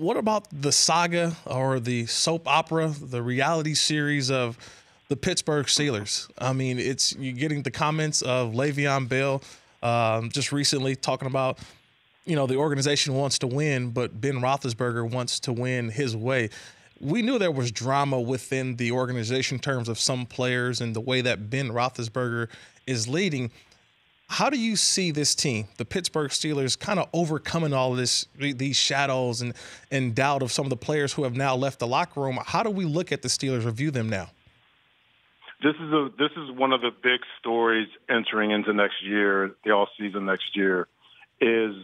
what about the saga or the soap opera, the reality series of the Pittsburgh Steelers? I mean, you're getting the comments of Le'Veon Bell just recently talking about, the organization wants to win, but Ben Roethlisberger wants to win his way. We knew there was drama within the organization in terms of some players and the way that Ben Roethlisberger is leading. How do you see this team, the Pittsburgh Steelers, kind of overcoming all of these shadows and doubt of some of the players who have now left the locker room? How do we look at the Steelers or view them now? This is one of the big stories entering into next year, the off season next year, is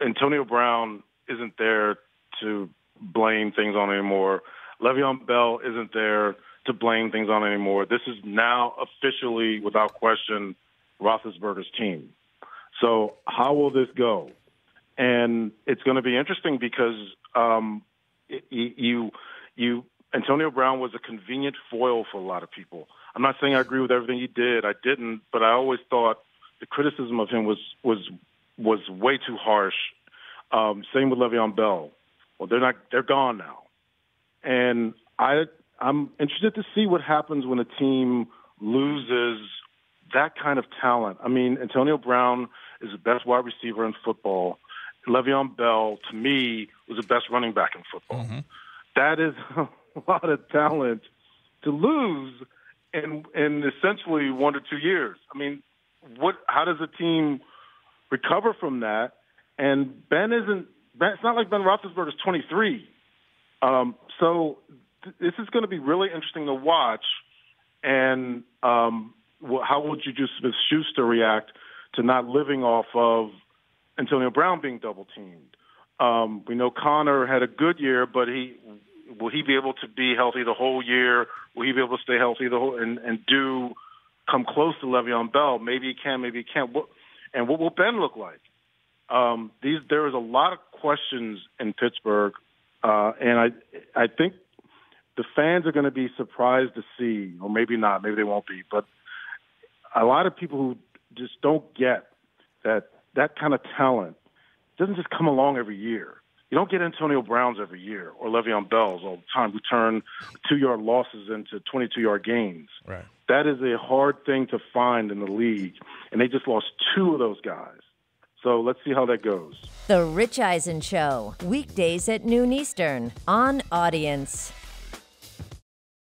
Antonio Brown isn't there to blame things on anymore. Le'Veon Bell isn't there to blame things on anymore. This is now officially, without question, Roethlisberger's team. So how will this go? And it's going to be interesting because Antonio Brown was a convenient foil for a lot of people. I'm not saying I agree with everything he did. I didn't, but I always thought the criticism of him was way too harsh. Same with Le'Veon Bell. Well, they're gone now. And I'm interested to see what happens when a team loses that kind of talent. I mean, Antonio Brown is the best wide receiver in football. Le'Veon Bell, to me, was the best running back in football. Mm-hmm. That is a lot of talent to lose in essentially 1 to 2 years. I mean, how does a team recover from that? And it's not like Ben Roethlisberger is 23. So this is going to be really interesting to watch. And how would you just Smith-Schuster react to not living off of Antonio Brown being double teamed? We know Connor had a good year, but will he be able to be healthy the whole year? Will he be able to stay healthy and come close to Le'Veon Bell? Maybe he can, maybe he can't. And what will Ben look like? There is a lot of questions in Pittsburgh, and I think the fans are going to be surprised to see, or maybe not, maybe they won't be, but a lot of people who just don't get that kind of talent doesn't just come along every year. You don't get Antonio Browns every year or Le'Veon Bells all the time who turn 2-yard losses into 22-yard gains. Right. That is a hard thing to find in the league, and they just lost 2 of those guys. So let's see how that goes. The Rich Eisen Show, weekdays at noon Eastern on Audience.